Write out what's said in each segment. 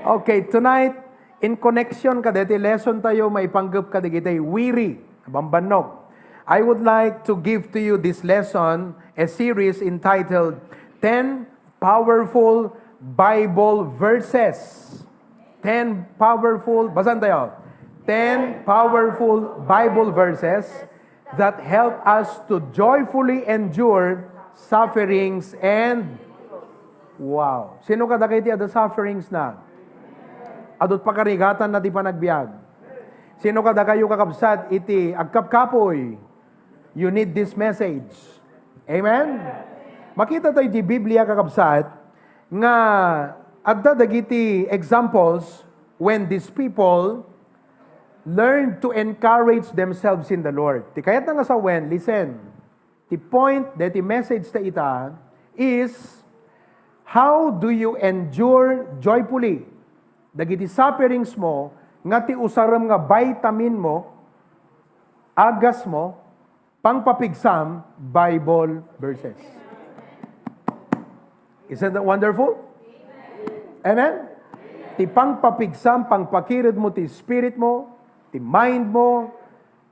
Okay, tonight, in connection ka deti lesson tayo, may panggap ka digitay, weary, bambanog. I would like to give to you this lesson, a series entitled 10 Powerful Bible Verses. 10 powerful, basan tayo? 10 powerful Bible verses that help us to joyfully endure sufferings and wow. Sino ka dakiti ada sufferings na? Adot pakarigatan na di pa nagbiag. Sino ka dakayo kakabsat iti agkapkapoy? You need this message. Amen? Makita tayo di Biblia kakabsat nga adda dagiti examples when these people learn to encourage themselves in the Lord. Ti kayat nga sa when, listen. The point that the message ta ita is how do you endure joyfully? Dagiti sufferings mo, nga ti usaram nga vitamin mo, agas mo, pangpapigsam, Bible verses. Isn't that wonderful? Amen? Ti pangpapigsam, pangpakirid mo, ti spirit mo, ti mind mo,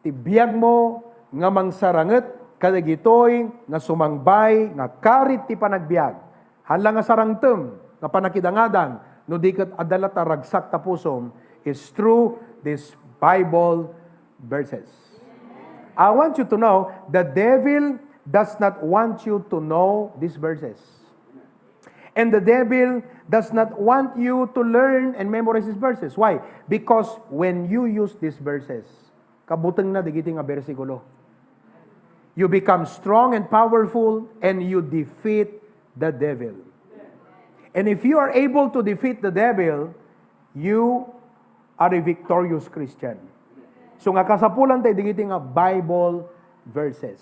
ti biyag mo, nga mangsaranget, kadagitoy, nga sumangbay, nga karit ti panagbiag. Hala nga sarangtem, nga panakidangadang, no dikat adalat ragsak tapusom, is through these Bible verses. I want you to know, the devil does not want you to know these verses. And the devil does not want you to learn and memorize these verses. Why? Because when you use these verses, kabutang na digiti nga bersikulo, you become strong and powerful and you defeat the devil. And if you are able to defeat the devil, you are a victorious Christian. So nga kasapulan tayo digiti nga Bible verses.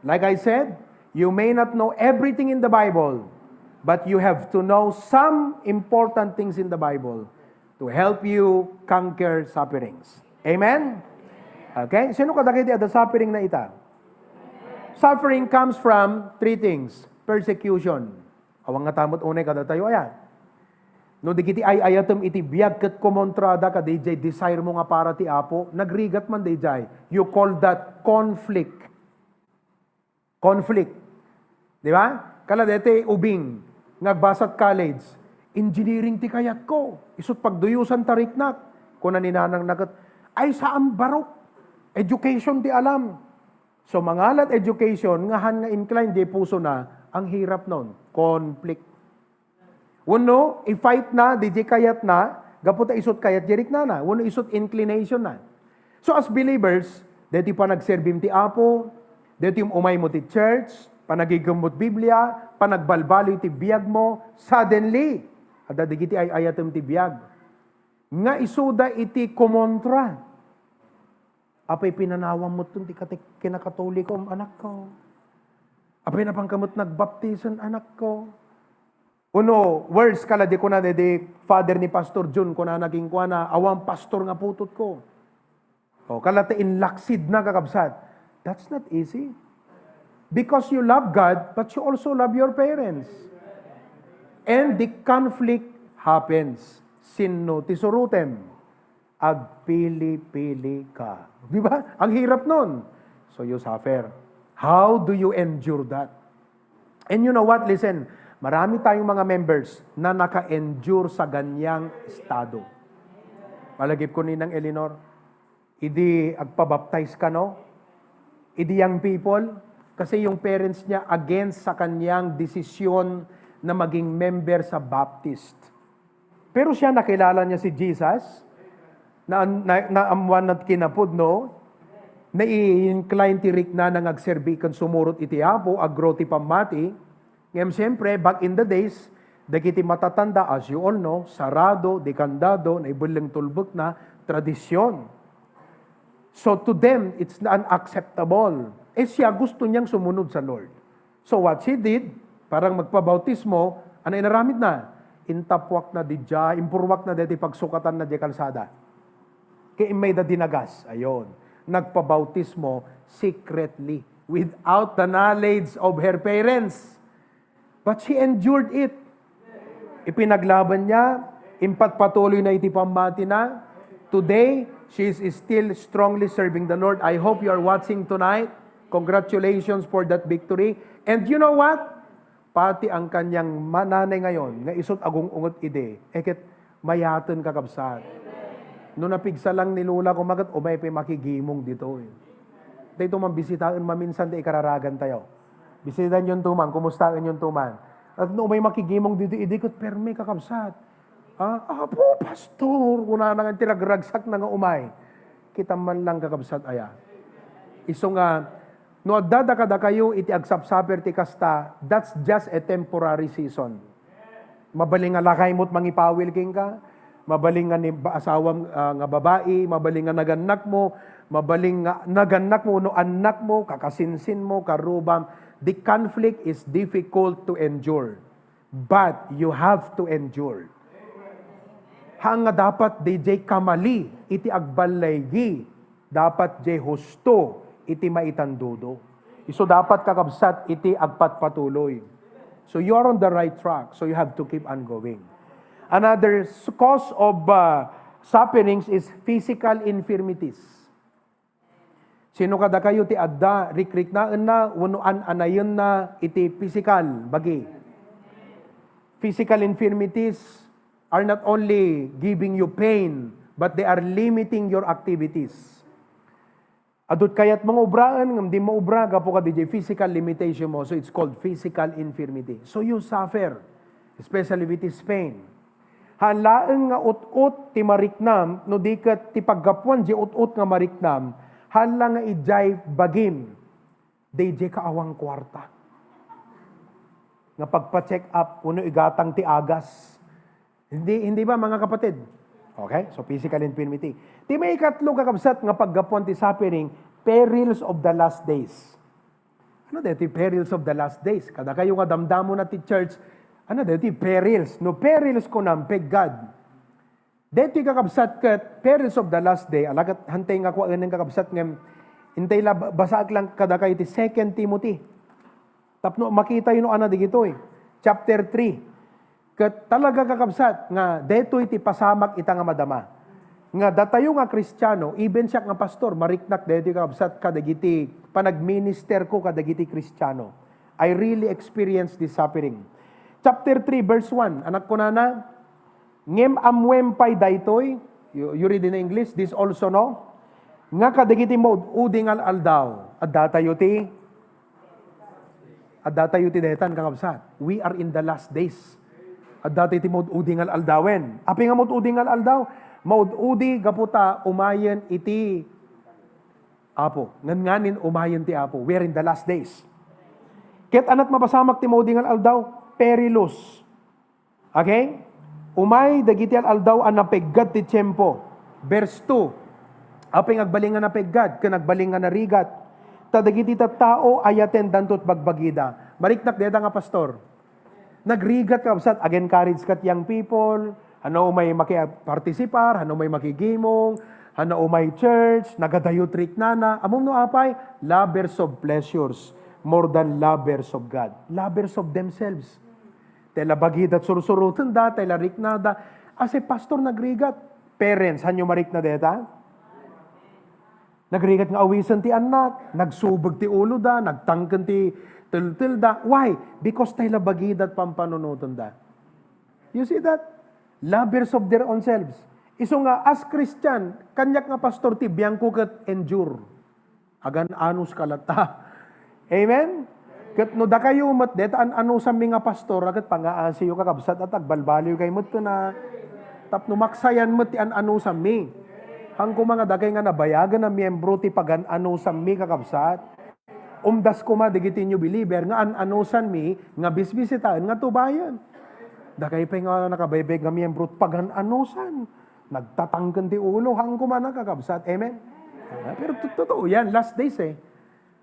Like I said, you may not know everything in the Bible, but you have to know some important things in the Bible to help you conquer sufferings. Amen? Okay? Sino kadakiti ada suffering na ita? Suffering comes from three things. Persecution. Awang nga tamot unay kada tayo ayan. No digiti ay ayatem iti biag ket kumontrada ka DJ desire mo nga para ti Apo, nagrigat man DJ. You call that conflict. Conflict. Di ba? Kala dete ubing nagbasat college, engineering ti kayat ko. Isut pagduyusan tariknak. Kuna ninanang nagat, ay saan barok? Education ti alam. So mangalat education, ngahan nga incline di puso na, ang hirap nun. Conflict. Uno, i-fight na, di kayat na, gaputa isut kayat jerik na. Uno, isut inclination na. So as believers, deti pa nagserbim ti Apo, deti umay mo ti church, panagigamot Biblia, panagbalbalo ti biyag mo, suddenly, ada digiti ay ayatem ti biyag. Nga isuda iti kumontra. Apay pinanawam mo ti kinakatolikom anak ko. Apay napangkamot nagbaptisan anak ko. Uno, words kala di ko na di father ni Pastor Jun ko na naging kwa na awang pastor nga putot ko. O kala ti inlaksid na kakabsat. That's not easy. Because you love God, but you also love your parents. And the conflict happens. Sino tisurutem? Agpili-pili ka. Di ba? Ang hirap nun. So you suffer. How do you endure that? And you know what? Listen, marami tayong mga members na naka-endure sa ganyang estado. Malagip ko ninang Eleanor, idi agpabaptize ka no? Idi young people, kasi yung parents niya against sa kanyang desisyon na maging member sa Baptist. Pero siya nakilala niya si Jesus, na amuan at kinapod, no? Na i-incline tirik na nang agserbikan sumurot iti Apo, agro ti pamati. Ngayon siyempre, back in the days, dagiti matatanda, as you all know, sarado, dekandado, na ibulang tulbok na tradisyon. So to them, it's unacceptable. Siya gusto niyang sumunod sa Lord. So what she did, parang magpabautismo, ano inaramid na? Intapwak na di dya, impurwak na di pagsukatan na di kalsada. Kaya may da dinagas. Ayon. Nagpabautismo secretly, without the knowledge of her parents. But she endured it. Ipinaglaban niya, Impat patuloy na iti pambati na. Today, she is still strongly serving the Lord. I hope you are watching tonight. Congratulations for that victory. And you know what? Pati ang kanyang mananay ngayon, nga isot agong ungot ide, eket mayaten kakabsat. No napigsa lang ni Lula kumagat, umay pa makigimong dito. Dito mambisitaan maminsan da ikararagan tayo. Bisitan yung tuman, kumustaan yung tuman. At no may makigimong dito, idikot permi kakabsat. Apo, pastor, una na nga tiragragsak na nga umay. Kita man lang kakabsat aya. Iso nga, no agdadakada kayo iti agsapsaper ti kasta, that's just a temporary season. Mabaling nga lakay mo't mangipawil king ka, mabaling nga ni asawang nga babae, mabaling nga naganak mo, mabaling nga naganak mo, no anak mo, kakasinsin mo, karubam. The conflict is difficult to endure. But you have to endure. Hanga dapat DJ kamali, iti agbalaygi, dapat DJ husto, iti maitandudo. So dapat kakabsat, iti agpatpatuloy. So you are on the right track, so you have to keep on going. Another cause of sufferings is physical infirmities. Sino kada kayo ti adda, rikrik na, unuan anayon na, iti physical, bagi. Physical infirmities are not only giving you pain, but they are limiting your activities. Adot kayat mga ubraan, hindi mo ubra, gapo ka DJ, physical limitation mo, so it's called physical infirmity. So you suffer, especially with this pain. Hanlaeng nga ut-ut ti mariknam, no di kat ti paggapuan di ut-ut nga mariknam, hanla nga ijay bagim, DJ kaawang kwarta. Nga pagpa-check up, uno igatang ti agas. Hindi ba mga kapatid? Okay? So physical infirmity. Ti may ikatlo kakabsat nga paggapuan ti suffering, perils of the last days. Ano dito perils of the last days? Kada kayo nga damdamo na ti church, ano dito perils? No perils ko nampeg God. Dito kakabsat kat perils of the last day, alagat hantay nga ko ang kakabsat ng hintay la basaag lang kada kayo ti 2 Timothy. Tapno makita yun ana digito Chapter 3. Kat talaga kakabsat nga dito iti pasamak ita nga madama. Nga datayo nga Kristiyano, even siya nga pastor, mariknak dito kakabsat kadagiti panagminister ko kadagiti Kristiyano. I really experienced this suffering. Chapter 3 verse 1, anak ko na ngem amwem pay daytoy, you read in English, this also no, nga kadagiti mo udingal aldaw, at datayo ti detan kakabsat. We are in the last days. At dati ti mo udingal aldawen. Api nga mo udingal aldaw, maud-udi gaputa umayen iti apo. Nganganin umayen ti apo. We are in the last days. Ket anat mapasamak ti mo udingal aldaw, perilous. Okay? Umay dagiti aldaw an napeggad ti tiyempo. Verse 2. Aping agbalingan napeggad, ken agbalingan narigat. Ta dagiti tattao ayaten dantot bagbagida. Mariknak deta nga pastor. Nagrigat ka absat again encourage kat young people. Ano may makipartisipar, ano may makigimong, ano may church, nagadayo trick nana. Among no apay, lovers of pleasures more than lovers of God. Lovers of themselves. Tela bagida sursurutan da, tela riknada. As a pastor nagrigat. Parents, hanyo marik na deta? Nagrigat nga awisan ti anak, nagsubag ti ulo da, nagtangkan ti til da. Why? Because tela bagida at pampanunutan da. You see that? Lovers of their own selves. Iso nga, as Christian, kanyak nga pastor ti biyang ko kat endure. Agan anus kalata. Amen? Kat no da kayo mat deta ano sa mga pastor agat pangaasiyo kakabsat at agbalbaliw kay mo na tapno maksayan mo ti ano sa mi. Hangko mga dagay nga nabayagan na miyembro ti pagan ano sa mi kakabsat. Umdas ko ma digiti nyo believer nga ano san mi nga bisbisitaan nga tubayan. Dagay pa nga nakabaybeg nga miyembro pagan ano san. Nagtatanggan ti ulo hangko man kakabsat. Amen? Pero totoo yan, last days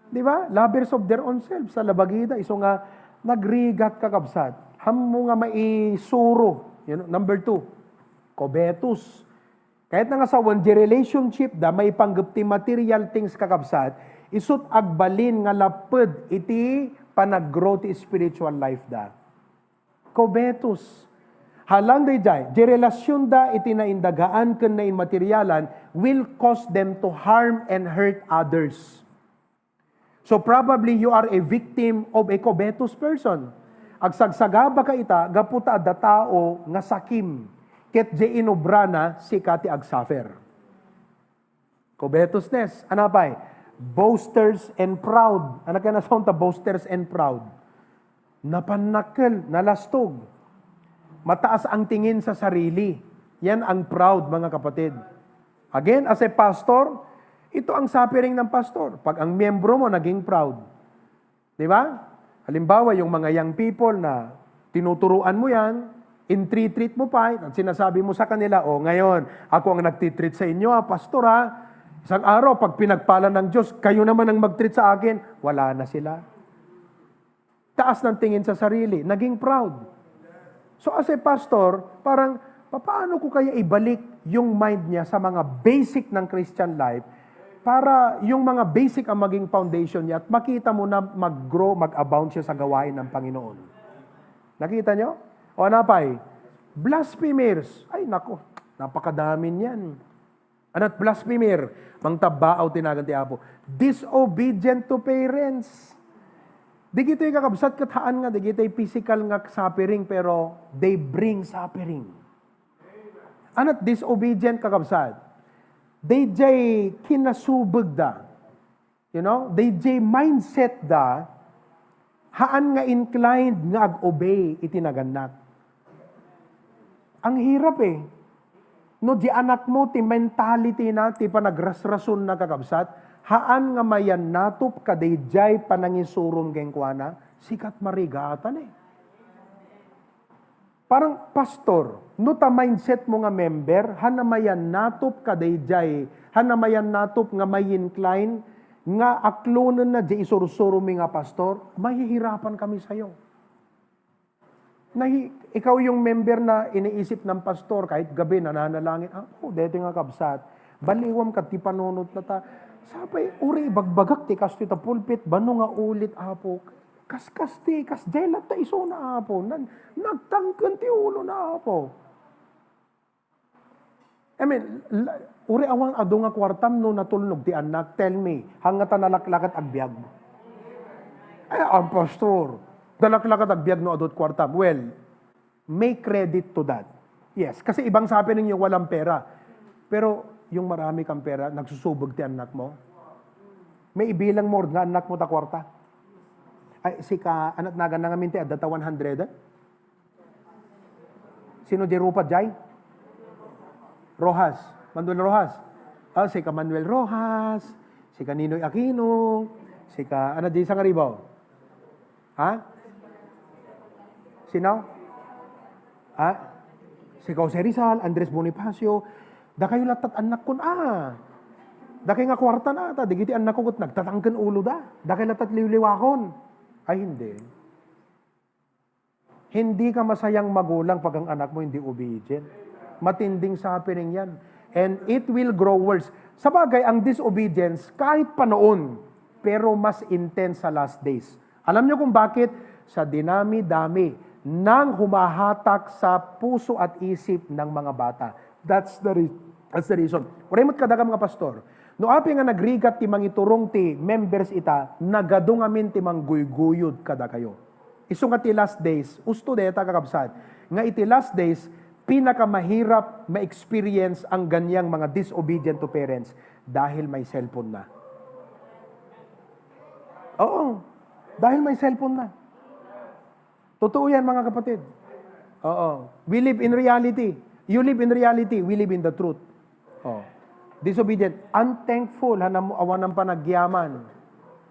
Di ba? Lovers of their own selves sa labagida. Iso nga, nagrigat kakabsat. Hamo nga maisuro. Number 2, covetous. Kahit na nga sa one relationship da, may panggapti material things kakabsat, isut agbalin nga lapad iti panag-grow ti spiritual life da. Covetous. Halang dayjay, di relasyon da itinaindagaan ken na inmaterialan will cause them to harm and hurt others. So probably you are a victim of a covetous person. Agsagsagaba ka ita, gaputa da tao nga sakim, ket je inobra na si kati agsuffer. Covetousness, anapay? Boasters and proud. Anak ka na sa boasters and proud. Napanakkel, nalastog. Mataas ang tingin sa sarili. Yan ang proud, mga kapatid. Again, as a pastor, ito ang suffering ng pastor. Pag ang miyembro mo naging proud. Di ba? Halimbawa, yung mga young people na tinuturuan mo yan, in-treat mo pa, at sinasabi mo sa kanila, ngayon, ako ang nagtitreat sa inyo, pastor ha. Isang araw, pag pinagpala ng Diyos, kayo naman ang mag-treat sa akin, wala na sila. Taas ng tingin sa sarili, naging proud. So as a pastor, parang, paano ko kaya ibalik yung mind niya sa mga basic ng Christian life para yung mga basic ang maging foundation niya at makita mo na mag-grow, mag-abound siya sa gawain ng Panginoon. Nakita nyo? O anapay? Blasphemers. Ay nako, napakadami niyan. Anat blasphemer? Mang tabaaw tinagan ti Apo. Disobedient to parents. Di gito'y kakabsat kataan nga, di gito'y physical nga suffering, pero they bring suffering. Anat disobedient kakabsat? They jay kinasubag da. You know? They jay mindset da, haan nga inclined nga ag-obey itinaganak. Ang hirap eh. No, di anak mo, ti mentality na, ti panagrasrason na kakabsat, haan nga mayan natop kadayjay panangisuron geng kuana, sikat marigatan eh. Parang pastor, no ta mindset mo nga member, hanamayan natop kadayjay, hanamayan natop nga may incline, nga aklonan na di isurusuro mi nga pastor, mahihirapan kami sa'yo. Ikaw yung member na iniisip ng pastor, kahit gabi nananalangin, dito nga kabsat, baliwam ka ti panunot na ta, sabay, uri, bagbagak ti kasto ta pulpit, bano nga ulit, apo, kas jelat ta iso na, apo, nagtangkan ti ulo na, apo. I mean, uri awang ado nga kwartam no natulnog ti anak, tell me, hanga ta nalaklakat agbyag mo. Ay, ang pastor, nalaklakat agbyag no adot kwartam. Well, may credit to that. Yes, kasi ibang sabi ninyo walang pera. Pero, yung marami kang pera, nagsusubog ti anak mo. May ibilang mo nga anak mo ta kwarta. Ay, anak nagan na ngamin ti adata 100. Sino di rupa jay? Rojas. Manuel Rojas. Si Manuel Rojas. Si Ninoy Aquino. Ano di sa ngaribaw? Ha? Sino? Si Jose Rizal, Andres Bonifacio. Da kayo latat anak kun Da kayo nga kwarta na ata. Digiti anak ko nagtatangkan ulo da. Da kayo latat liwliwakon. Ay hindi. Hindi ka masayang magulang pag ang anak mo hindi obedient. Matinding suffering yan. And it will grow worse. Sa bagay, ang disobedience, kahit pa noon, pero mas intense sa last days. Alam niyo kung bakit? Sa dinami-dami nang humahatak sa puso at isip ng mga bata. That's the reason. Kuremot kada ka mga pastor. No api nga nagrigat ti mangiturong ti members ita, nagadong amin ti mangguyguyod kada kayo. Iso nga ti last days, usto deta kakabsat. Nga iti last days, pinakamahirap ma-experience ang ganyang mga disobedient to parents dahil may cellphone na. Oo, dahil may cellphone na. Totoo yan mga kapatid. Oo. We live in reality. You live in reality, we live in the truth. Oh. Disobedient, unthankful, awan ng panagyaman.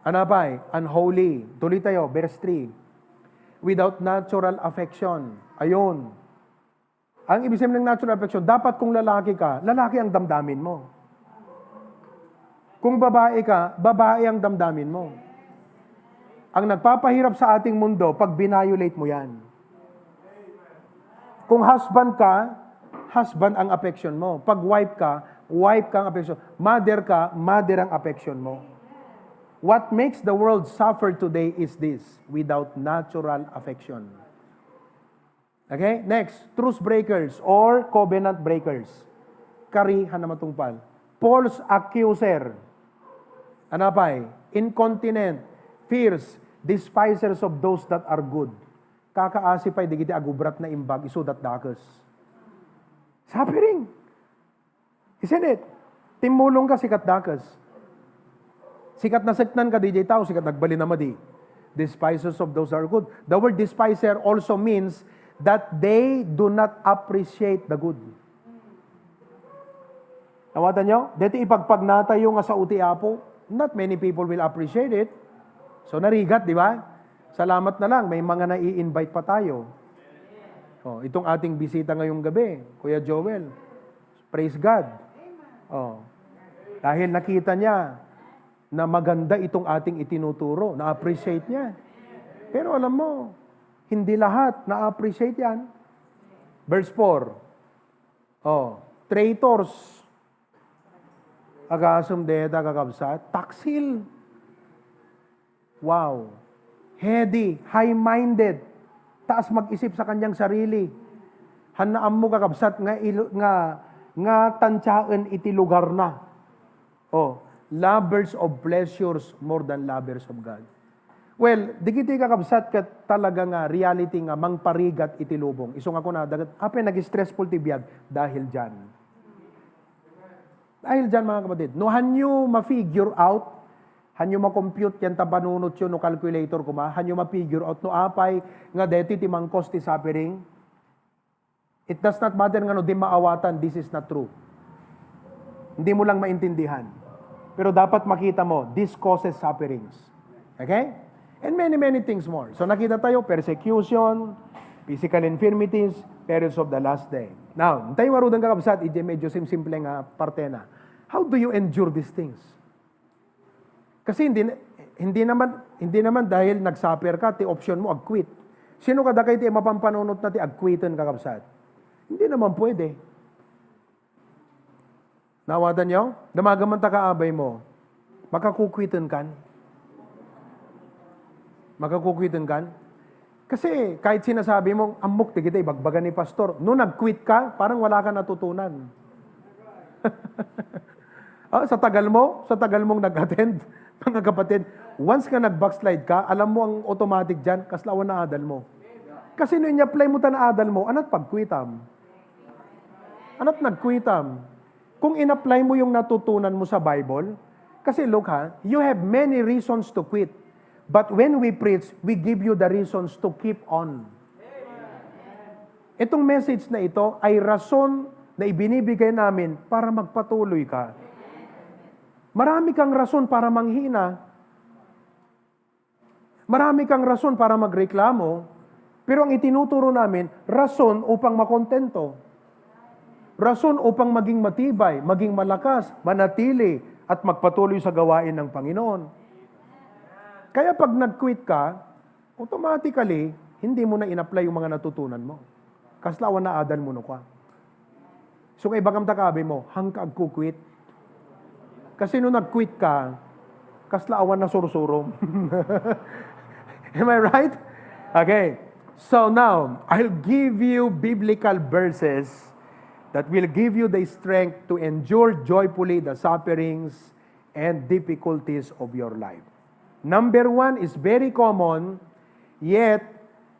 Anapay, unholy. Tuloy tayo, verse 3. Without natural affection. Ayun. Ang ibig sabihin ng natural affection, dapat kung lalaki ka, lalaki ang damdamin mo. Kung babae ka, babae ang damdamin mo. Ang nagpapahirap sa ating mundo, pag binayolate mo yan. Kung husband ka, husband ang affection mo. Pag wife ka ang affection. Mother ka, mother ang affection mo. What makes the world suffer today is this, without natural affection. Okay? Next, truce breakers or covenant breakers. Karihan na matungpal. False accuser. Ano pa incontinent, fierce, despisers of those that are good. Kakaasipay, di kiti agubrat na imbag, isudat dakas. Suffering. Isn't it? Timulong ka, sikat dakas. Sikat na seknan ka, DJ tao, sikat nagbali na madi. Despisers of those are good. The word despiser also means that they do not appreciate the good. Nawatan nyo? Dito ipagpagnata yung sa uti apo, not many people will appreciate it. So narigat, di ba? Salamat na lang, may mga nai-invite pa tayo. Oh, itong ating bisita ngayong gabi, Kuya Joel. Praise God. Oh. Dahil nakita niya na maganda itong ating itinuturo, na-appreciate niya. Pero alam mo, hindi lahat na-appreciate yan. Verse 4. Oh, traitors. Agasum deta kakabsat. Taksil. Wow. Heady, high-minded. Taas mag-isip sa kanyang sarili. Hanaam mo kakabsat nga tantsaan iti lugar na. Oh, lovers of pleasures more than lovers of God. Well, di kiti kakabsat ka talaga nga reality nga mangparigat iti lubong. Isong ako na dagat ape nag-stressful ti biag dahil diyan. Dahil diyan mga kapatid, no hanyo ma-figure out, hanyo ma-compute yan tabanunot yun no calculator kuma, hanyo ma-figure out no apay nga deti ti mangkos ti suffering. It does not matter nga no di maawatan, this is not true. Hindi mo lang maintindihan. Pero dapat makita mo, this causes sufferings. Okay? And many things more. So nakita tayo, persecution, physical infirmities, periods of the last day. Now, tayo warudang kakabsat, medyo simple nga parte na. How do you endure these things? Kasi hindi naman dahil nagsuffer ka, ti option mo, ag-quit. Sino kada kayo ti mapampanunot na ti ag-quitan kakabsat? Hindi naman pwede. Nawatan nyo? Damagaman ta kaabay mo, makakukwitan kan? Makakukwitan kan? Kasi kahit sinasabi mong amok ti kita ibagbagan ni pastor, no nag-quit ka, parang wala ka natutunan. Sa tagal mong nag-attend, mga kapatid, once ka nag-backslide ka, alam mo ang automatic dyan, kaslawan na adal mo. Kasi no in-apply mo ta na adal mo, anat pag-quitam? Anat nag-quitam? Kung in-apply mo yung natutunan mo sa Bible, kasi look ha, you have many reasons to quit. But when we preach, we give you the reasons to keep on. Itong message na ito ay rason na ibinibigay namin para magpatuloy ka. Marami kang rason para manghina. Marami kang rason para magreklamo. Pero ang itinuturo namin, rason upang makontento. Rason upang maging matibay, maging malakas, manatili, at magpatuloy sa gawain ng Panginoon. Kaya pag nag-quit ka, automatically, hindi mo na in-apply yung mga natutunan mo. Kaslawan na adan mo no ka. So kay bagam takabi mo, hangka agkukwit. Kasi nung nag-quit ka, kaslawan na sursuro. Am I right? Okay. So now, I'll give you biblical verses that will give you the strength to endure joyfully the sufferings and difficulties of your life. Number 1 is very common, yet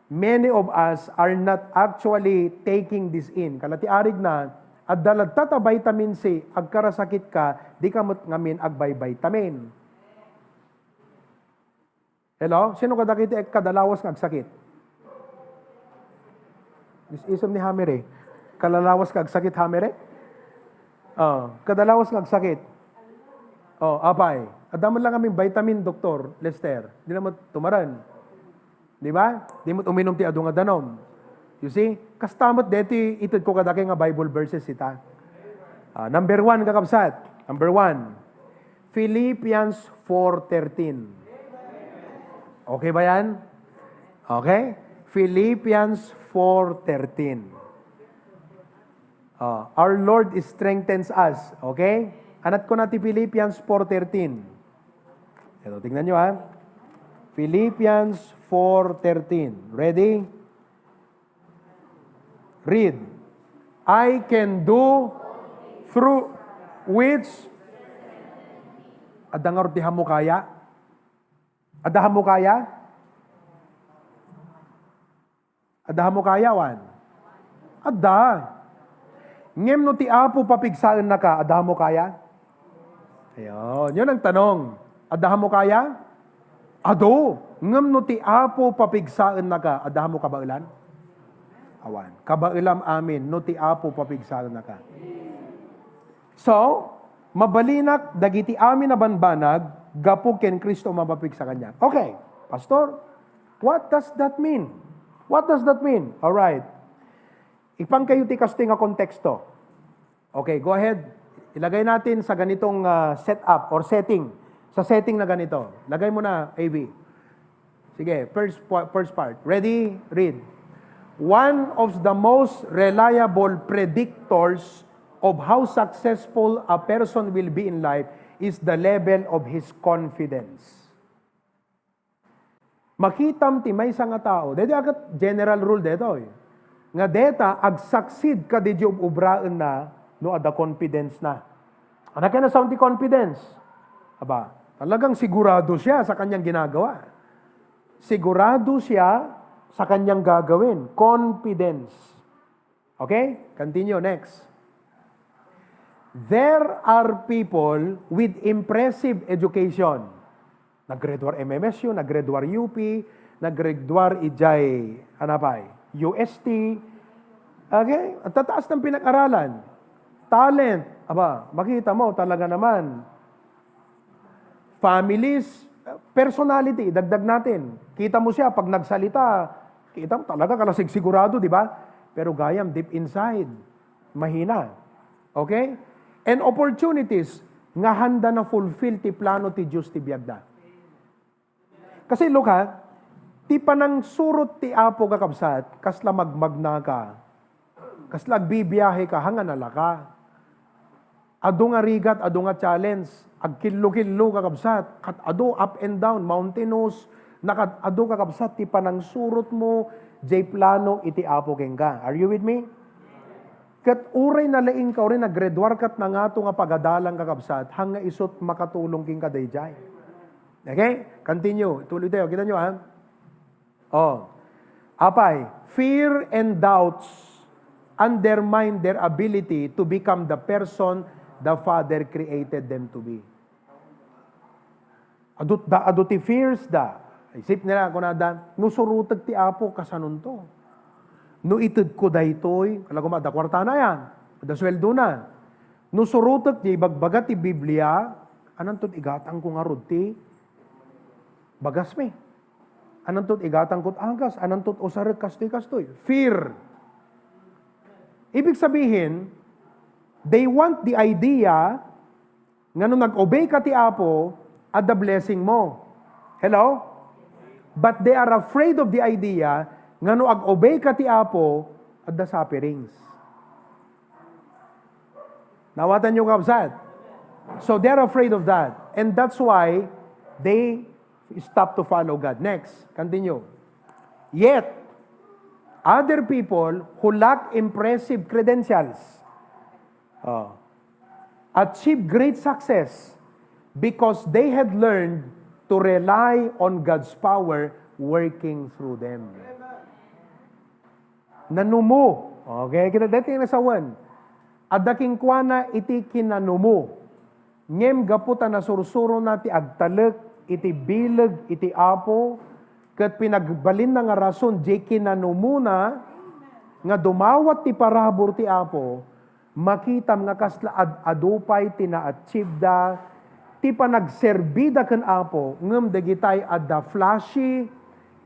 many of us are not actually taking this in. Kalati arig na, at daladtata vitamin C, agkarasakit ka, di ka ngamin agbay vitamin. Hello? Sino kadakiti kadalawas ng agsakit? Isom ni Hamere. Kalalawas ka agsakit Hamere? Kadalawas ng agsakit. Apay. Adaman lang kaming vitamin, Dr. Lester. Di naman tumaran. Di ba? Di mo uminom ti adong adanom. You see? Kastamot deti itid ko kadaki nga Bible verses ita. Number 1, kakabsat. Number 1. Philippians 4:13. Okay ba yan? Okay? Philippians 4:13. Our Lord strengthens us. Okay? Anat ko natin Philippians 4:13. Ito, tingnan nyo ha. Philippians 4:13. Ready? Read. I can do through which adangar ti hamo kaya? Adahan mo kaya? Adahan mo kaya, wan? Ada. Ngem no ti apo papigsaan na ka, adahan mo kaya? Ayun, yun ang tanong. Adahan mo kaya? Ado. Ngem no ti apo papigsaan na ka, adahan mo kabailan? Awan. Kabailam amin, no ti apo papigsaan na ka. So, mabalinak, dagiti amin na banbanag, gapo ken Kristo mabapig sa kanya. Okay, Pastor, what does that mean? What does that mean? Alright. Ipang kayo ti kasting nga konteksto. Okay, go ahead. Ilagay natin sa ganitong setup or setting. Sa setting na ganito. Lagay mo na, AV. Sige, first part. Ready? Read. One of the most reliable predictors of how successful a person will be in life is the level of his confidence. Makitam ti may nga tao, dito agad general rule dito eh. Nga deta, ag-succeed ka di job ubraan na, no ada confidence na. Ano ka na sound ti confidence? Aba, talagang sigurado siya sa kanyang ginagawa. Sigurado siya sa kanyang gagawin. Confidence. Okay? Continue, next. There are people with impressive education. Nag-graduar MMSU, nag-graduar UP, nag-graduar IJAY, UST. Okay? At tataas ng pinag-aralan. Talent. Aba, makita mo talaga naman. Families, personality, dagdag natin. Kita mo siya pag nagsalita, kita mo talaga kalasig sigurado, di ba? Pero gayam, deep inside, mahina. Okay? And opportunities nga handa na fulfill ti plano ti Diyos ti biagda. Kasi look ha, ti panang surot ti apo kakabsat, kasla magmagna ka, kasla agbibiyahe ka, hanga nalaka. Ado nga rigat, ado nga challenge, agkillo-killo kakabsat, kat ado up and down, mountainous, nakat ado kakabsat, ti panang surot mo, jay plano iti apo kengka. Are you with me? Kat uray na laing ka, uray naggraduar kat na nga ito nga pagadalang kakabsat, hanga isot makatulong king kadayjay. Okay? Continue. Tuloy tayo. Kita nyo ha? Oh. Apay, fear and doubts undermine their ability to become the person the Father created them to be. Aduti fears da. Isip nila kung nada, nusurutag ti apo kasanon to. No itid ko daytoy, kalago da kwarta na yan, da sweldo na. No surutek ti bagbagat ti Biblia, anan tot igatang ko nga ti bagas me. Anan tot igatang kot angkas, anan tot usarek kastoy. Fear. Ibig sabihin, they want the idea nga nung nag-obey ka ti Apo, at the blessing mo. Hello? But they are afraid of the idea nga no ag-obey ka ti Apo at the sufferings. Nawatan nyo kabsat? So they're afraid of that. And that's why they stop to follow God. Next, continue. Yet, other people who lack impressive credentials achieve great success because they had learned to rely on God's power working through them. Nanumo. Okay, kita dati yung nasawan. Adaking kuana iti kinanumo. Ngem gaputa na sursuro na ti agtalek, iti bilag, iti apo, kat pinagbalin na nga rason, di kinanumo na, nga dumawat ti parabor ti apo, makitam nga kasla adupay ti na-achieve da, ti panagserbida ken apo, ngem dagitay adda flashy,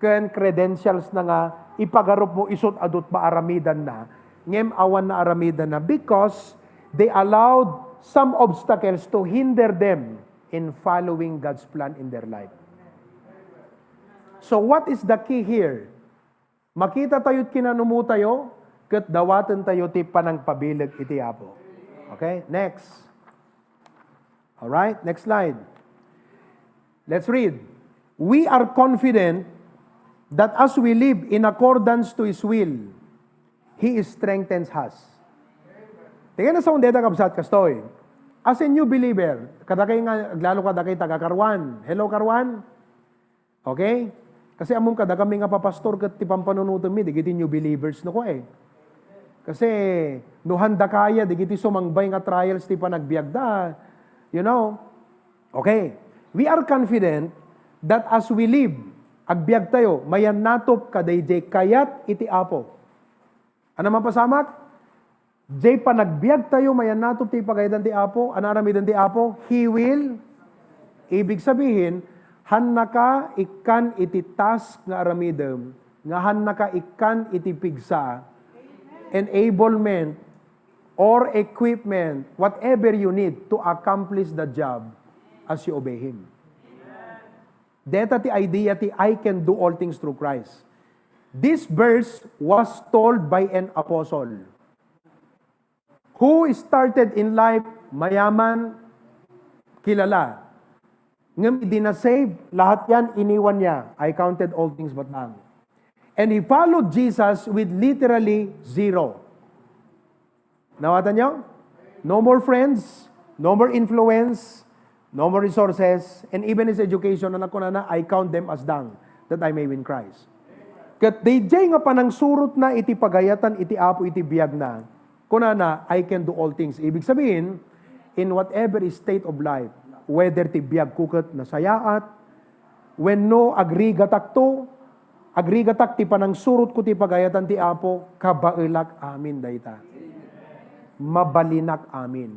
ken credentials na nga, ipagarup mo isot adut maaramidan na, ngem awan na aramidan na, because they allowed some obstacles to hinder them in following God's plan in their life. So what is the key here? Makita tayo't kinanumo tayo, ket dawatan tayo ti panang pabilag iti apo. Okay, next. Alright, next slide. Let's read. We are confident that as we live in accordance to His will, He strengthens us. Tingnan na sa undeta kabsat kastoy. As a new believer, kadakay nga, lalo kadakay taga-Karwan. Hello, Karwan? Okay? Kasi among kada kami nga papastor kat ti pampanunutan mi, digiti new believers no ko eh. Kasi no handa kaya, digiti sumangbay nga trials ti panagbiagda. You know? Okay. We are confident that as we live, agbiag tayo, mayan natop kadayjay kayat iti Apo. Ano man pasamak? Jay panagbiag tayo, mayan natop ti pagaydan ti Apo, anaramidan ti Apo, He will, ibig sabihin, hannaka ikan iti task nga aramidem, nga hannaka ikan iti pigsa, enablement, or equipment, whatever you need to accomplish the job as you obey Him. Deta ti idea ti I can do all things through Christ. This verse was told by an apostle who started in life mayaman, kilala. Ngam idinasave, lahat yan iniwan niya. I counted all things but none. And he followed Jesus with literally zero. Nawatan niyo? No more friends, no more influence, no more resources, and even his education, anak ko na, I count them as dung, that I may win Christ. Kat DJ nga panang surot na iti pagayatan, iti apo, iti biyag na, kunana, I can do all things. Ibig sabihin, in whatever state of life, whether ti biyag kukat na sayaat, when no agrigatak to, agrigatak ti panang surot ko ti pagayatan ti apo, kabailak amin dayta. Mabalinak amin.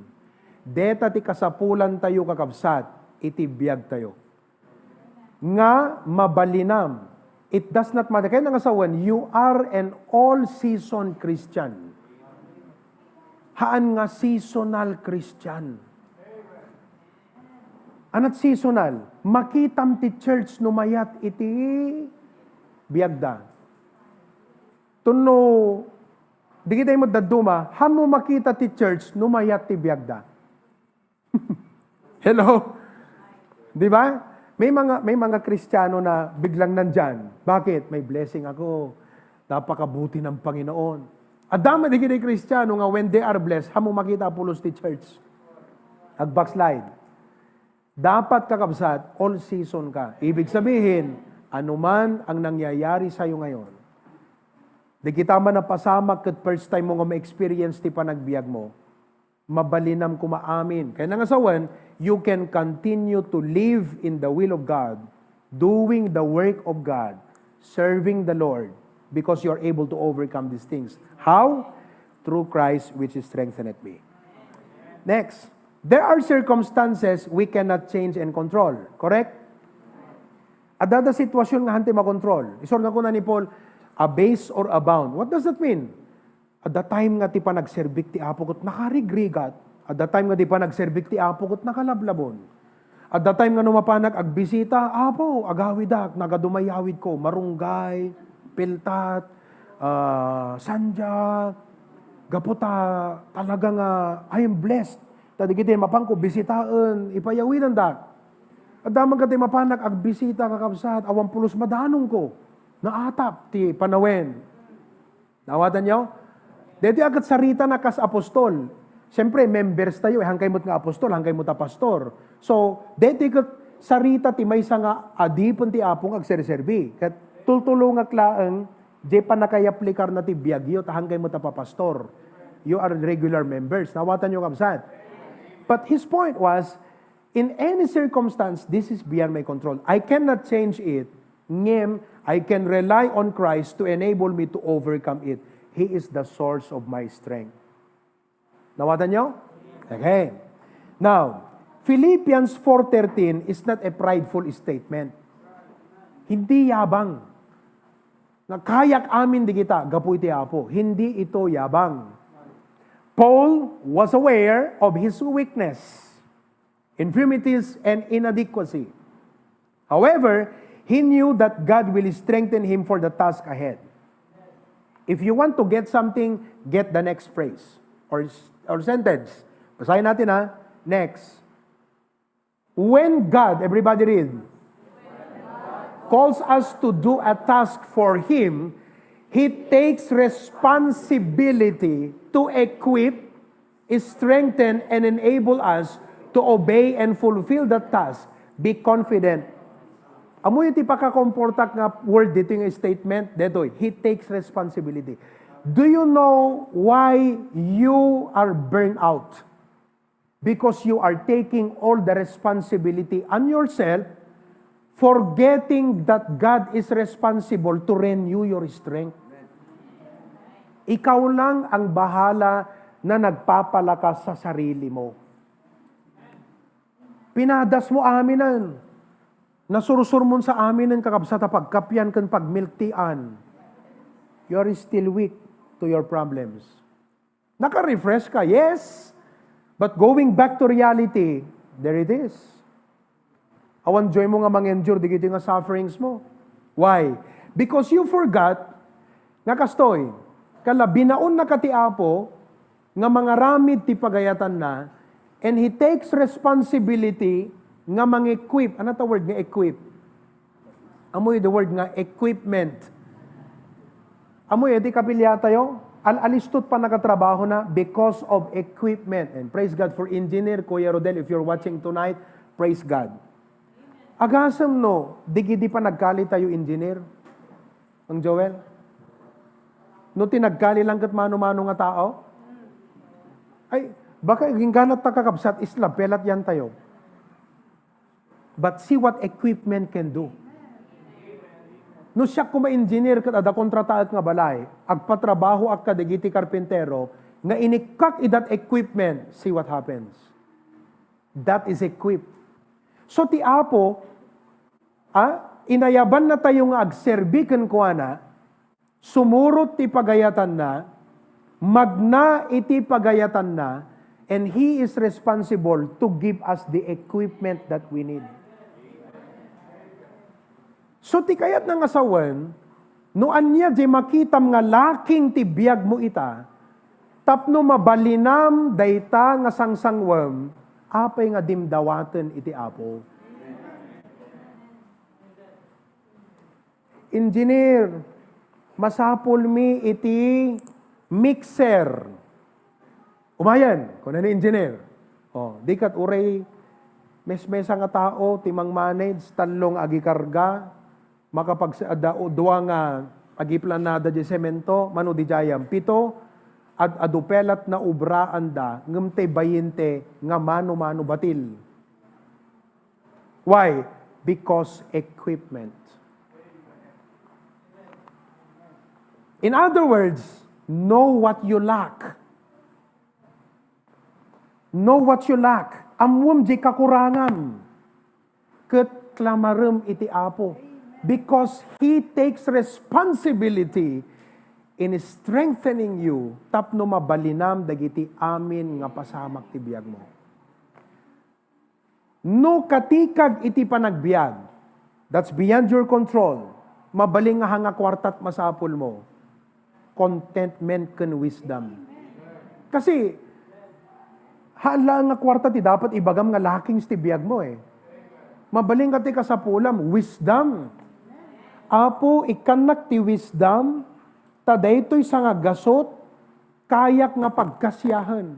Deta ti kasapulan tayo kakabsat, iti biyag tayo. Nga mabalinam. It does not matter. Kaya nangasawan, you are an all-season Christian. Haan nga seasonal Christian. Anat seasonal, makitam ti church numayat iti biyagda. Tuno, di kita mo daduma, hamo makita ti church numayat ti biyagda. Hello? Di ba? May mga Kristiyano na biglang nandyan. Bakit? May blessing ako. Napakabuti ng Panginoon. Adama di kita Kristiyano nga when they are blessed, hamo makita pulos ti church. Ag-backslide. Dapat kakabsat, all season ka. Ibig sabihin, anuman ang nangyayari sa'yo ngayon, di kita man napasamak kat first time mo nga ma-experience ti panagbiag mo, mabalinam kumaamin. Kaya nangasawan, you can continue to live in the will of God, doing the work of God, serving the Lord, because you are able to overcome these things. How? Through Christ which is strengthened me. Next. There are circumstances we cannot change and control. Correct? Adada sitwasyon nga hanti makontrol. Isor nga ko na ni Paul, abase or abound. What does that mean? At the time nga ti pa nagserbik ti apo kot nakarigrigat. At the time nga ti pa nagserbik ti apo kot nakalablabon. At the time nga numapanag agbisita, apo, agawidak, nagadumayawid ko, marunggay, piltat, sanja, gaputa, talagang I am blessed. Tadi kita mapangko, bisitaan, ipayawinan da. At damang katay mapanak, agbisita kakabsat, awang pulos madanong ko, naatap, ti panawen. Nawatan nyo? Dito agad sarita na kas apostol. Siyempre, members tayo, hangkay mo't nga apostol, hangkay mo't pastor. So, dito agad sarita ti may nga adipon ti apong agserserbi. Kat tultulong laang, di pa nakayaplikar na ti biyagyo, hangkay mo't pastor. You are regular members. Nawatan nyo kabsat. But his point was, in any circumstance, this is beyond my control. I cannot change it. Ngem, I can rely on Christ to enable me to overcome it. He is the source of my strength. Nawatan nyo? Okay. Now, Philippians 4:13 is not a prideful statement. Hindi yabang. Nakayak amin di kita, gapu iti apo. Hindi ito yabang. Paul was aware of his weakness, infirmities, and inadequacy. However, he knew that God will strengthen him for the task ahead. If you want to get something, get the next phrase or sentence. Basahin natin ha. Next. When God, everybody read, calls us to do a task for Him, He takes responsibility to equip, strengthen, and enable us to obey and fulfill the task. Be confident. Amo yung pagkakomportak nga word dito yung statement, dito, he takes responsibility. Do you know why you are burned out? Because you are taking all the responsibility on yourself, forgetting that God is responsible to renew your strength. Ikaw lang ang bahala na nagpapalakas sa sarili mo. Pinadas mo aminan. Nasursur mo sa aminan kakabsata pagkapyan kan pagmiltian. You are still weak to your problems. Naka-refresh ka, yes. But going back to reality, there it is. Awan joy mo nga mang-endure, di nga sufferings mo. Why? Because you forgot, nga kastoy, kala binaon na katiapo, nga mga ramid ti pagayatan na, and He takes responsibility nga mang-equip. Ano ta word nga equip? Amoy the word nga equipment. Amoy, di kapilya tayo? Alistot pa nakatrabaho na because of equipment. And praise God for engineer, Kuya Rodel, if you're watching tonight, praise God. Agasam no, di pa nagkali tayo engineer. Ang Joel? No tinagkali lang kat mano-mano nga tao? Ay, baka ginganat ta kakabsat isla, pelat yan tayo. But see what equipment can do. No siya kuma-engineer kat ada kontrataak nga balay, agpatrabaho ak kadagiti karpentero, nga inikak idat equipment, see what happens. That is equipped. So ti Apo, inayaban na tayo nga agserbikan ko na, sumurot ti pagayatan na, magna iti pagayatan na, and He is responsible to give us the equipment that we need. So ti kayat ng asawan, no anya di makitam nga laking ti biyag mo ita, tapno mabalinam dayta nga sangsangwam, apay nga dimdawaten iti Apo. Engineer, masapol mi iti mixer. Umayan, kung ano engineer. Di kat uray, mes-mesa nga tao, timang manage, talong agikarga, makapagduwa nga agiplanada di semento, mano di jayam. Pito, adupelat na ubraan da, ngamte bayinte, nga mano-mano batil. Why? Because equipment. In other words, know what you lack. Know what you lack. Amwam di kakurangan. Ket klamarem iti Apo. Because He takes responsibility in strengthening you, tapno mabalinam dagiti amin nga pasamak ti biag mo. No katikag iti panagbiag, that's beyond your control, mabaling nga hanga kwartat masapul mo, contentment ken wisdom. Kasi, hala nga kwarta ti dapat ibagam nga laking ti biag mo eh. Mabaling ka ti kasapulam, wisdom. Apo, ikanak ti wisdom, taday to'y sa nga gasot, kayak nga pagkasyahan.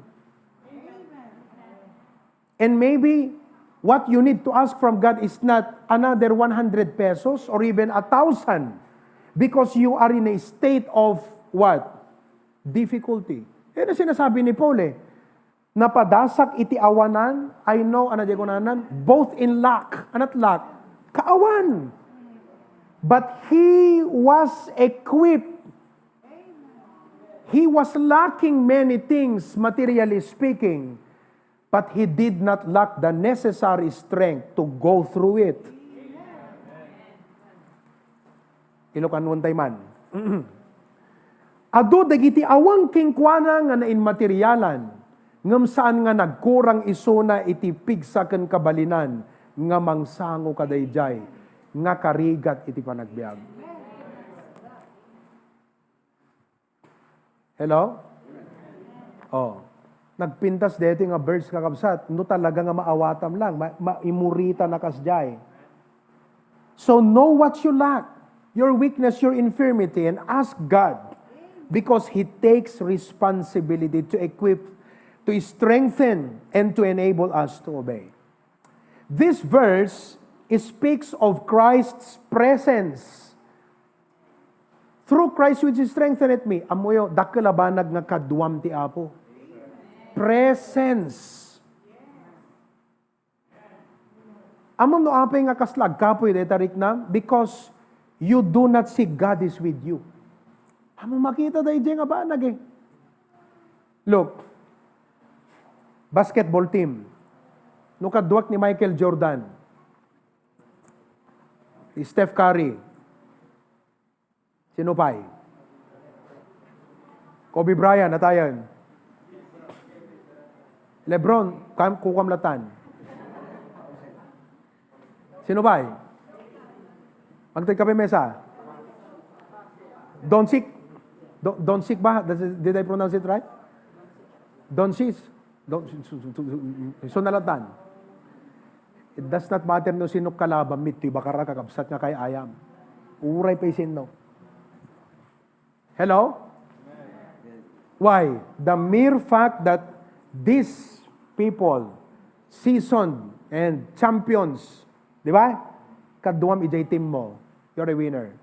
And maybe, what you need to ask from God is not another 100 pesos or even 1,000 because you are in a state of what? Difficulty. Yan ang sinasabi ni Paul eh. Napadasak iti awanan, I know, both in lack, anat lack, kaawan. But he was equipped. He was lacking many things, materially speaking, but he did not lack the necessary strength to go through it. Ilokan one time man. Ado dagiti awang kingkwana nga nain materialan, ngam saan nga nagkurang isuna iti pigsa ken kabalinan, nga mangsango kadayjay, nga karigat iti panagbiag. Hello? Nagpintas dito nga birds kakabsat, no talaga nga maawatam lang, maimurita na kasjay. So know what you lack. your weakness, your infirmity, and ask God because He takes responsibility to equip, to strengthen, and to enable us to obey. This verse speaks of Christ's presence. Through Christ which strengtheneth me, amoyo dakalabanag nga kadwam ti Apo. Presence. Amam no apay nga kaslag kapoy detarik na because you do not see God is with you. Amam makita dahi nga banag eh. Look, basketball team. No kadwak ni Michael Jordan, Steph Curry, sino pa? Kobe Bryant, natayan. LeBron, kukamlatan. Sino ba? Magtay ka pa mesa. Doncic. Doncic ba? Did I pronounce it right? Doncic. So nalatan. It does not matter no sino kalaban mito, baka kakabsat nga kay ayam. Uray pa isin no. Hello? Why? The mere fact that these people, seasoned and champions, di ba? Kaduam ijay team mo, you're a winner.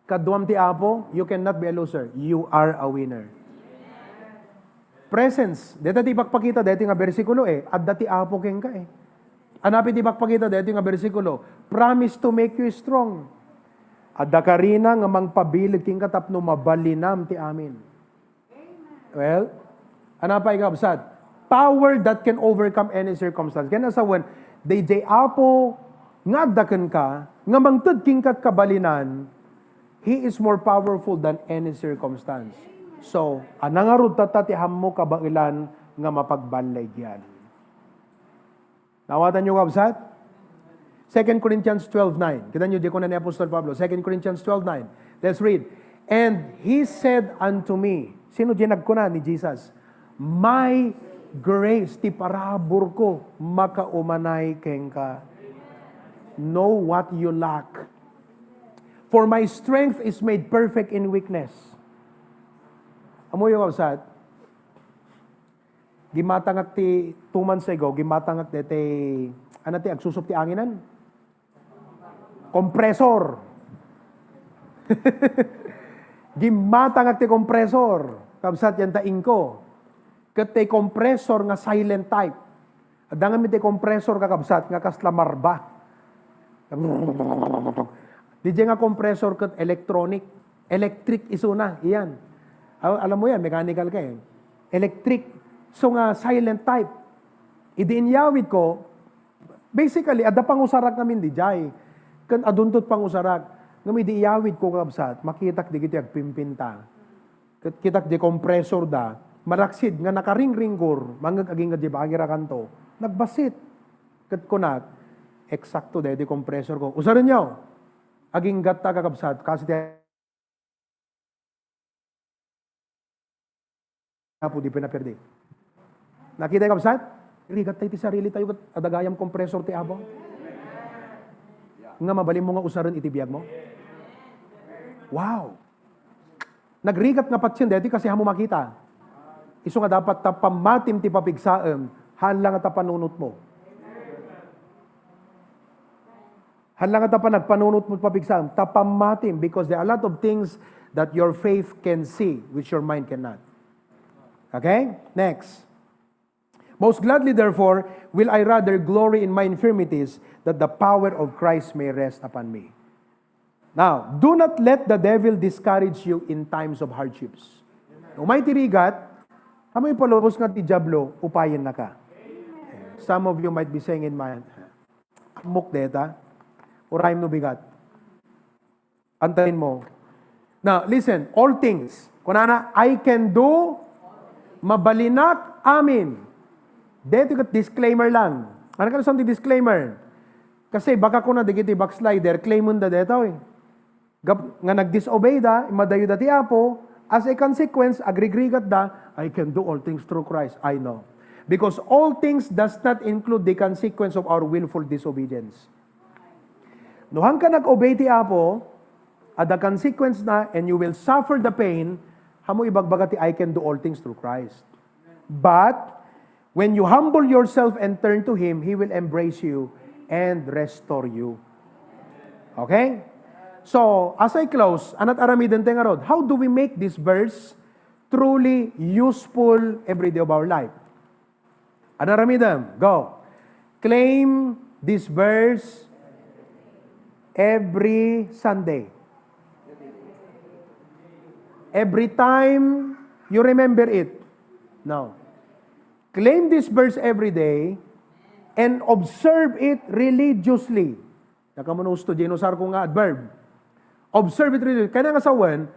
Kaduam ti Apo, you cannot be a loser. You are a winner. Presence. Dito ti ipagpakita, dito nga versikulo eh. At dati Apo keng ka eh. Anapin ti ipagpakita, dito nga versikulo. Promise to make you strong. At da karina nga mangpabilig king katapno mabalinam ti amin. Well, anapay kabsat? Power that can overcome any circumstance. Kaya sa when, DJ Apo, nga dakan ka, nga mangtud king kat kabalinan, He is more powerful than any circumstance. So, anangarod tatatiham mo kabailan nga mapagbalay yan. Nawatan nyo kabsat? 2 Corinthians 12:9. Kita nyo, di ko na ni Apostol Pablo. 2 Corinthians 12:9. Let's read. And He said unto me, sino dinag ko na ni Jesus? My grace, ti parabor ko, makaumanay keng ka. Know what you lack. For my strength is made perfect in weakness. Amo yung kabsat, gimatangak ti 2 months ago, gimatangak ti, ano ti, agsusup ti anginan? Kompresor. Gimatangak ti kompresor. Kabsat yan taing ko. Kat ti kompresor nga silent type. Adangan mi ti kompresor kakabsat nga kaslamarba. Di nga kompresor kat electronic. Electric iso na. Iyan. Alam mo yan, mechanical ka eh. Electric. So nga, silent type. Idiinyawid ko, basically, ada pangusarak namin di jay. Kan aduntot pangusarak. Ngam idiiyawid ko kabsat, makitak di kiti agpimpinta. Kitak di kompresor da, maraksid nga nakaring-ringgor, mangag aging nga di bagira kanto, nagbasit. Kat kunat, eksakto di kompresor ko. Usarin nyo, aging gata kakabsat, kasi di po di pinaperdi. Nakita yung kapsat? Rigat tayo ti sarili tayo adagayam kompresor ti abong. Nga mabalim mo nga usaran itibiyag mo. Wow! Nagrigat nga patsin deti kasi hamo makita. Iso nga dapat tapamatim ti papigsaem, hanlang nga tapanunot mo. Hanlang nga tapanagpanunot mo papigsaem, tapamatim because there are a lot of things that your faith can see which your mind cannot. Okay? Next. Most gladly, therefore, will I rather glory in my infirmities, that the power of Christ may rest upon me. Now, do not let the devil discourage you in times of hardships. Umay tirigat, amoy palubos nga ti Diablo, upayin na ka. Some of you might be saying in mind, amok deta, uraim no bigat. Antayin mo. Now, listen, all things, kunana, I can do mabalinak amin. Dito kat disclaimer lang. Ano ka na disclaimer? Kasi baka ko na digiti backslider, claim mo na dito eh. Nga nag-disobey da, imadayo da ti Apo, as a consequence, agrigrigat da, I can do all things through Christ. I know. Because all things does not include the consequence of our willful disobedience. Nuhang ka nag-obey ti Apo, at the consequence na, and you will suffer the pain, hamo ibagbaga ti I can do all things through Christ. But, when you humble yourself and turn to Him, He will embrace you and restore you. Okay? So, as I close, anat aramiden te nga rod, how do we make this verse truly useful every day of our life? Anaramidam, go. Claim this verse every Sunday. Every time you remember it. No. Claim this verse every day and observe it religiously. Nakamunos to genusar ko nga adverb. Observe it religiously. Kaya nga sawan,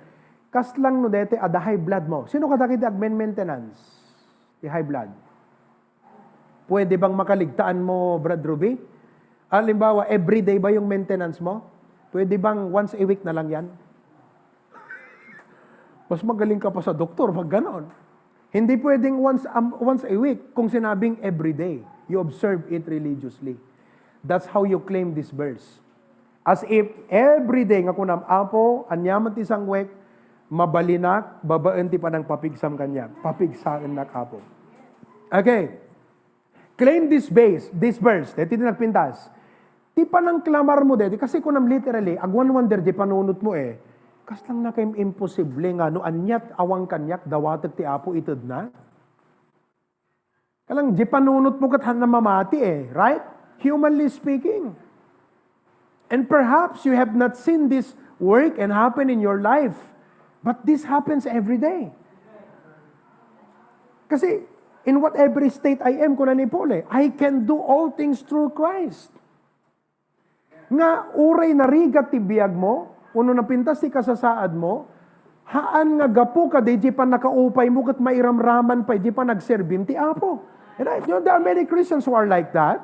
kas lang no dete ada high blood mo. Sino kadakit agmen maintenance? Di high blood. Pwede bang makaligtaan mo, Brad Ruby? Halimbawa, everyday ba yung maintenance mo? Pwede bang once a week na lang yan? Mas magaling ka pa sa doktor pag ganon. Hindi pwedeng once a week kung sinabing everyday. You observe it religiously. That's how you claim this verse. As if everyday nga kunam apo, anyaman ti sangwek, mabalinak, babaan ti panang papigsam kanya. Papigsaan na apo. Okay. Claim this verse. Dito nagpintas. Ti panang klamar mo dito. Kasi kunam literally, agwan wonder di panunot mo kas lang na kayong imposible nga, no, anyat awang kanyak, dawatek ti apo itod na. Kalang, di panunot mo kat na mamati right? Humanly speaking. And perhaps you have not seen this work and happen in your life, but this happens every day. Kasi, in whatever state I am, kuna ni Paul I can do all things through Christ. Nga, uray narigat ti biyag mo, uno na pintas ti kasasaad mo, haan nga gapu ka, di pa nakaupay mo, kat mairamraman pa, di pa nagserbim ti Apo. Right? You know, there are many Christians who are like that.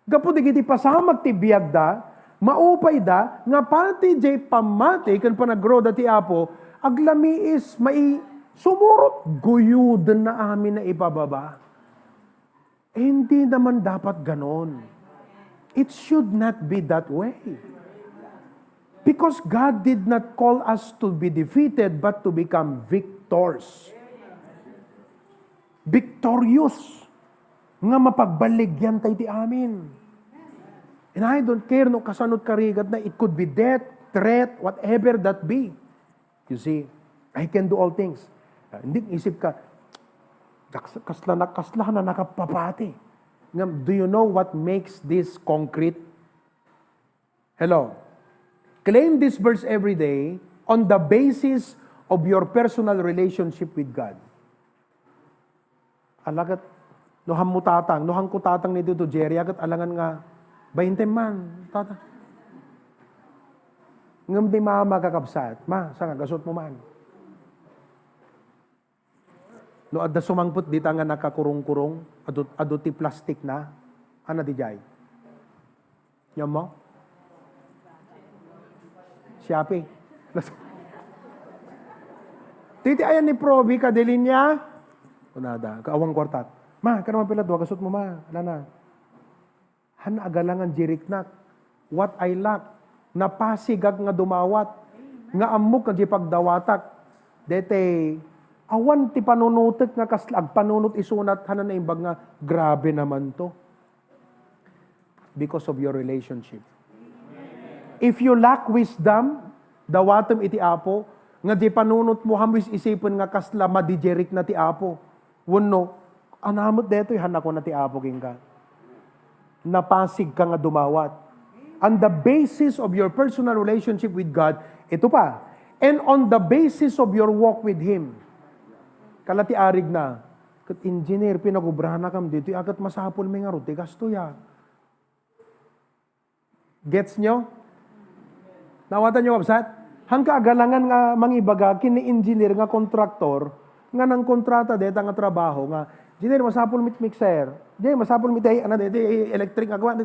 Gapu di kiti pasamag ti biyag da, maupay da, nga pati di pamati, kan pa nag-grow da ti Apo, aglami is mai sumurot, guyudan na amin na ipababa. Hindi naman dapat ganon. It should not be that way. Because God did not call us to be defeated, but to become victors. Victorious. Nga mapagbaligyan tayo ti amin. And I don't care no kasanot karigat na it could be death, threat, whatever that be. You see, I can do all things. Hindi isip ka, kasla na nakapapati. Do you know what makes this concrete? Hello? Claim this verse every day on the basis of your personal relationship with God. Alagat, nohang mutatang, nohang kutatang ni Dito Jerry, agat alangan nga, 20 man, tata. Ngam di makakapsat, saan nga, gasot mo man. No, adda sumangput, di nga nakakurong-kurong, adot ti plastic na, ana di jay. Yan mo? Shopee. Titi ayan ni Proby, kadilin niya. Unada, kaawang kwartat. Ma, ka naman pila, duwa kasot mo ma. Lana. Han agalangan jiriknak. What I lack. Napasigag nga dumawat. Nga amok nga jipagdawatak. Dete, awan ti panunutek nga kaslag. Panunut isunat, hanan na imbag nga, grabe naman to. Because of your relationship. If you lack wisdom, dawatem iti Apo, nga di panunot mo hamis isipin nga kasla madijerik na ti Apo. Wano, anamot deto hanako na ti Apo king ka. Napasig ka nga dumawat. On the basis of your personal relationship with God, ito pa, and on the basis of your walk with Him. Kalati arig na, kat engineer, pinagubrahan na kam dito, akat masapol may nga rote, gasto ya. Gets nyo? Nawatan nyo website? Hangka agalangan nga mangibaga kini engineer nga kontraktor nga nang kontrata deta nga trabaho nga engineer masapol mit mixer. Di masapol mit ana deti electric agwa.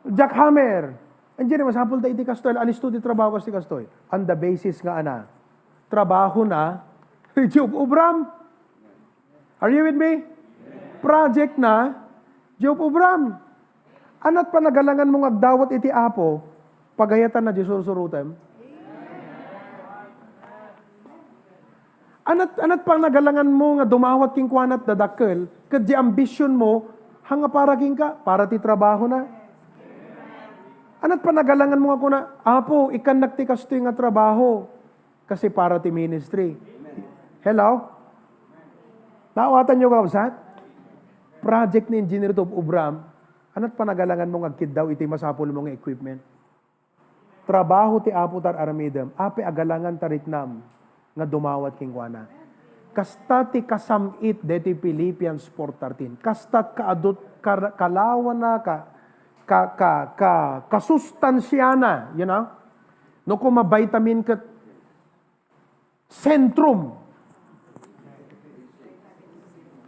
Jackhammer. Engineer masapol ta iti kastoy alis to di trabaho kasi kastoy. On the basis nga ana trabaho na job ubram. Are you with me? Project na job ubram. Anat panagalangan mong agdawat iti Apo, pagayatan na di surusurutem. Anat panagalangan mo nga dumawat king kwanat dadakkel, kad di ambisyon mo, hanga para king ka, para ti trabaho na. Anat panagalangan mo ako na, Apo, ikan nagtikas to yung nga trabaho, kasi para ti ministry. Hello? Naawatan nyo kausat? Project ni Engineer Top Ubram, anat panagalangan mo ngagkid daw iti masapol mong equipment. Trabaho ti Apo tar aramidem, ape agalangan taritnam, nga dumawat king kuana. Kasta ti kasamit deti Philippians 4:13. Kastat kaadot kalawan na kasustansya na, you know? No kung mavitamin kat sentrum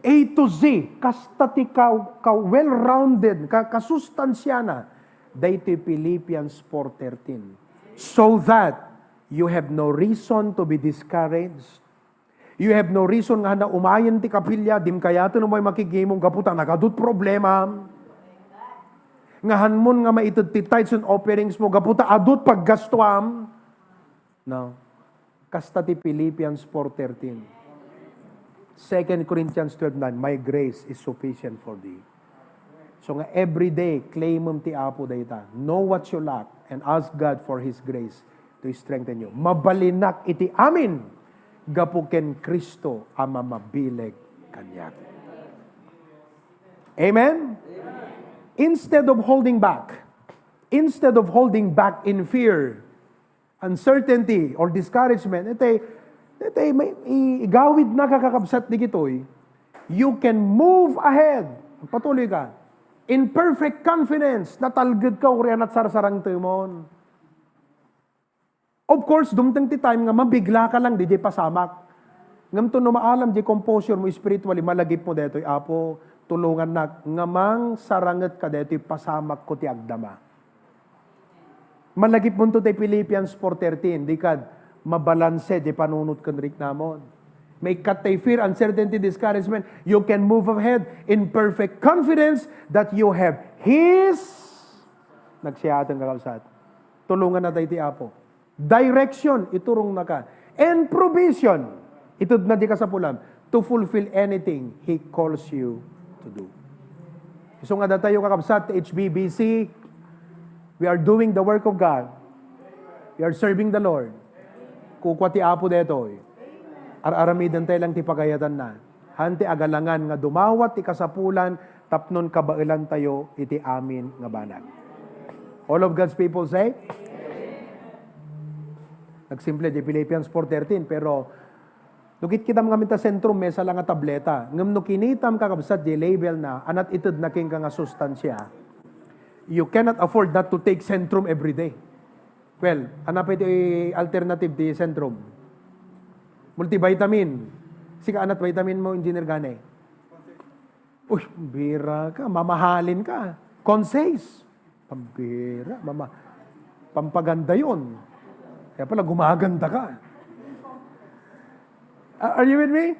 A to Z, kasta ti ka well-rounded, kasustansya na, deti Philippians 4:13. So that you have no reason to be discouraged. You have no reason nga na umayan ti kapilya, dim kayato na may makigimong kaputa, nakadut problema. Ngahan mo nga maitid ti tithes and offerings mo, kaputa adut paggastuam. No. Kasta ti Philippians 4:13. 2 Corinthians 12:9, my grace is sufficient for thee. So nga every day, claim ti Apo dayta. Know what you lack and ask God for His grace to strengthen you. Mabalinak iti amin, gapuken Kristo ama mabileg kanyak. Amen? Instead of holding back in fear, uncertainty, or discouragement, ito may igawid na kakakabsat di kitoy, you can move ahead. Patuloy ka. In perfect confidence, natalgad ka uriyan at sarsarang timon. Of course, dumtang ti time nga mabigla ka lang, di pasamak. Ngam to no maalam, di composure mo spiritually, malagip mo detoy, Apo, tulungan na, ngamang sarangat ka detoy, pasamak ko ti agdama. Malagip mo to ti Philippians 4:13, di kad, mabalanse, di panunot kan rik namon. May katay fear, uncertainty, discouragement, you can move ahead in perfect confidence that you have His, nagsiyatang kakausat, tulungan na tayo ti Apo. Direction, iturong na ka. And provision, itod na di ka sa pulam, to fulfill anything He calls you to do. So nga tayo kakabsat, HBBC, we are doing the work of God. We are serving the Lord. Kukwa ti Apo detoy. Araramidan tayo lang ti pagayatan na. Hanti agalangan nga dumawat ti kasapulan, tapnon kabailan tayo iti amin nga banag. All of God's people say, nagsimple di Philippians 4:13, pero nukit kitam kami ta sentrum, mesa lang nga tableta. Ngam no kinitam kakabsat di label na, anat itid na king nga sustansya. You cannot afford not to take sentrum every day. Well, anap ito alternative di sentrum. Multivitamin. Sika anat vitamin mo, Engineer Gane. Uy, bira ka, mamahalin ka. Consays. Pambira, pampaganda yun. Kaya pala, gumaganda ka. Are you with me?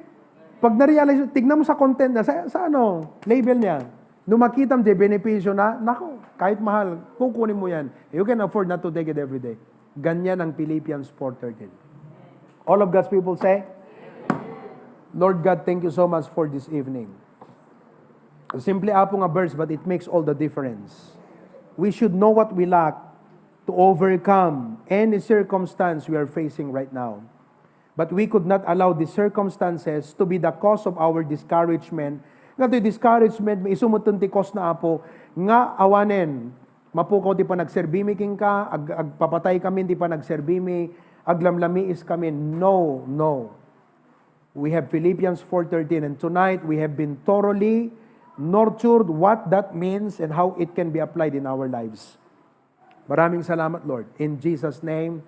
Pag na-realize, tignan mo sa content na, sa ano, label niya, nung makita mo di benepisyo na, nako, kahit mahal, kukunin mo yan. You can afford not to take it every day. Ganyan ang Philippians 4:13. All of God's people say, Lord God, thank you so much for this evening. Simply Apo nga verse, but it makes all the difference. We should know what we lack to overcome any circumstance we are facing right now. But we could not allow the circumstances to be the cause of our discouragement. Nga to discouragement, may isumutun ti cause na Apo, nga awanen, mapukaw ti pa nagserbimi king ka, agpapatay kami ti pa nagserbimi, aglamlamiis kami. No, no. We have Philippians 4:13, and tonight we have been thoroughly nurtured what that means and how it can be applied in our lives. Maraming salamat, Lord. In Jesus' name,